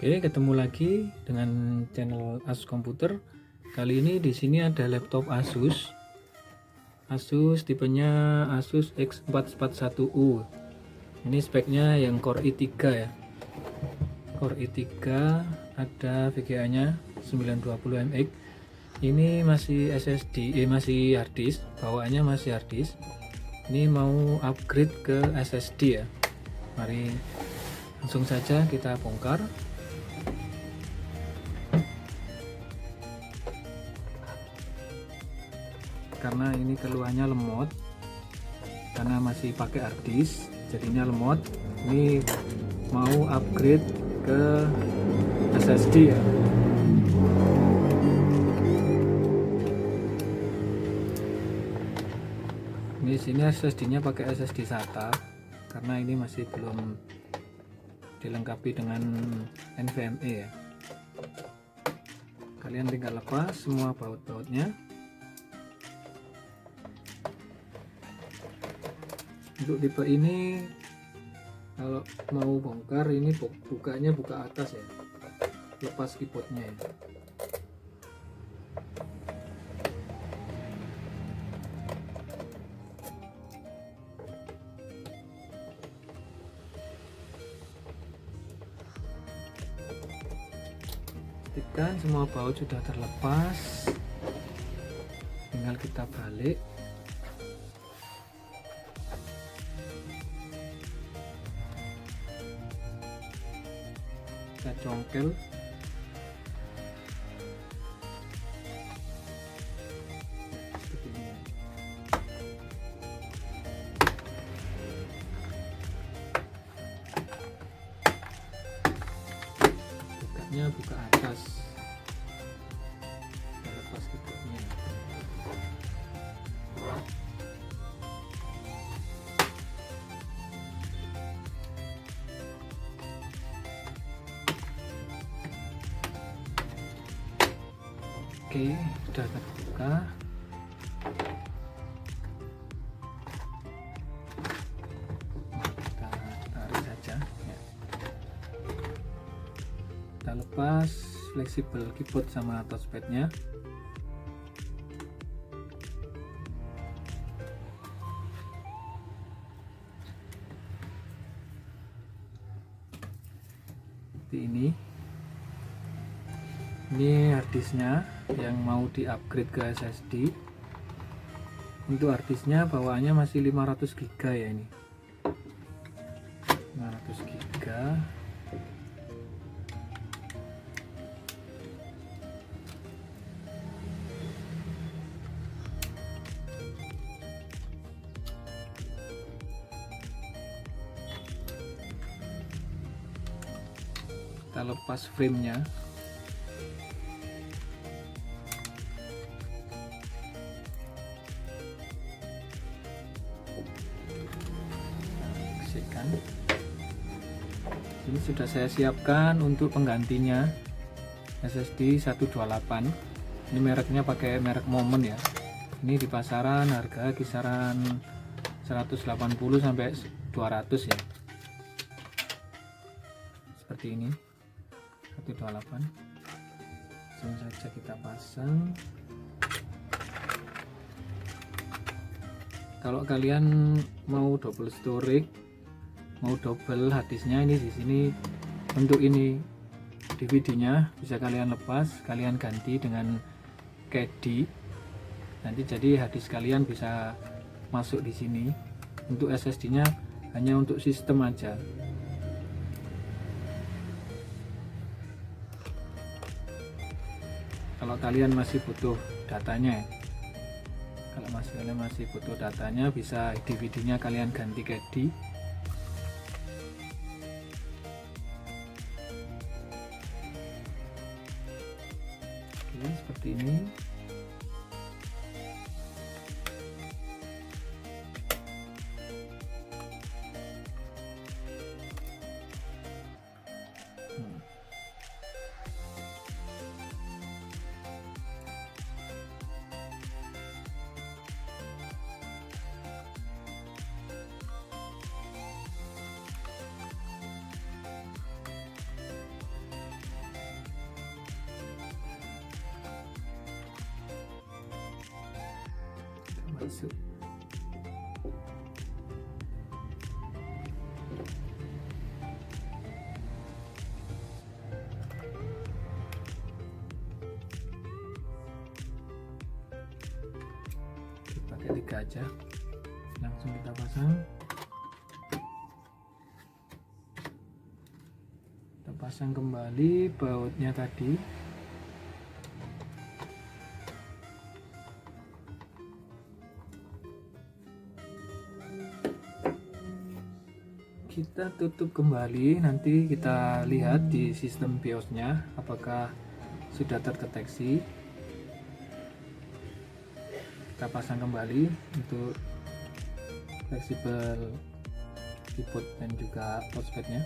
Oke, ketemu lagi dengan channel Asus Komputer. Kali ini di sini ada laptop Asus. Asus tipenya Asus X441U. Ini speknya yang Core i3 ya. Core i3 ada VGA-nya 920 MX. Ini masih SSD, masih harddisk, bawaannya masih harddisk. Ini mau upgrade ke SSD ya. Mari langsung saja kita bongkar. Karena ini keluarnya lemot, karena masih pakai harddisk jadinya lemot. Ini mau upgrade ke SSD ya. Di sini SSD-nya pakai SSD SATA karena ini masih belum dilengkapi dengan NVMe ya. Kalian tinggal lepas semua baut-bautnya. Untuk tipe ini kalau mau bongkar ini bukanya buka atas ya, lepas keyboardnya ya. Pastikan semua baut sudah terlepas, tinggal kita balik. Kita congkel. Seperti ini. Bukanya buka atas. Kita lepas keyboardnya. Oke, sudah terbuka. Kita tarik saja ya. Kita lepas fleksibel keyboard sama touchpadnya. Seperti ini harddisknya yang mau di-upgrade ke SSD. Untuk harddisknya bawaannya masih 500 GB ya, ini 500 GB. Kita lepas framenya. Ini sudah saya siapkan untuk penggantinya SSD 128. Ini mereknya pakai merek Moment ya. Ini di pasaran harga kisaran 180 sampai 200 ya. Seperti ini 128. Langsung saja kita pasang. Kalau kalian mau double storage, mau double harddisknya, ini di sini untuk ini DVD-nya bisa kalian lepas, kalian ganti dengan KD. Nanti jadi harddisk kalian bisa masuk di sini. Untuk SSD-nya hanya untuk sistem aja. Kalau kalian masih butuh datanya, kalau kalian masih butuh datanya, bisa DVD-nya kalian ganti KD. Seperti ini. masuk. Pakai 3 aja, langsung kita pasang. Kita pasang kembali bautnya tadi. Kita tutup kembali, nanti kita lihat di sistem BIOS-nya apakah sudah terdeteksi. Kita pasang kembali untuk fleksibel keyboard dan juga touchpadnya.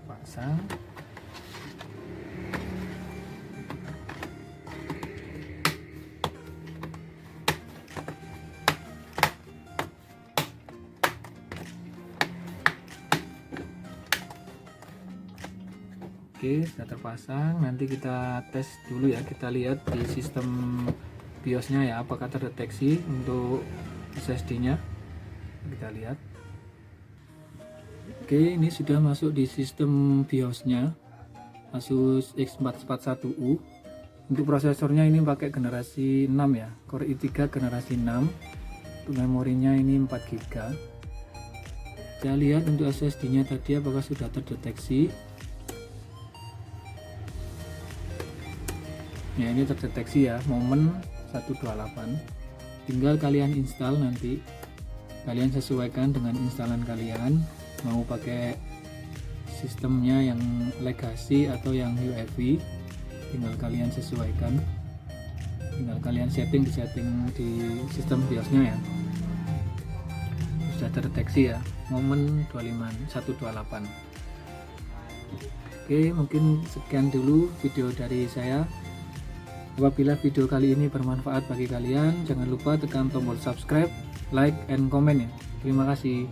Pasang. Oke, sudah terpasang. Nanti kita tes dulu ya, kita lihat di sistem BIOS-nya ya apakah terdeteksi untuk SSD-nya. Kita lihat. Oke, ini sudah masuk di sistem BIOS-nya Asus X441U. Untuk prosesornya ini pakai generasi 6 ya, Core i3 generasi 6. Untuk memorinya ini 4 GB. Kita lihat untuk SSD-nya tadi apakah sudah terdeteksi. Ya, ini terdeteksi ya, momen 128. Tinggal kalian install, nanti kalian sesuaikan dengan instalan kalian, mau pakai sistemnya yang legacy atau yang UEFI, tinggal kalian sesuaikan, tinggal kalian setting di sistem BIOS-nya ya. Sudah terdeteksi ya, momen 128. Oke, mungkin sekian dulu video dari saya. Apabila video kali ini bermanfaat bagi kalian, jangan lupa tekan tombol subscribe, like, and comment ya. Terima kasih.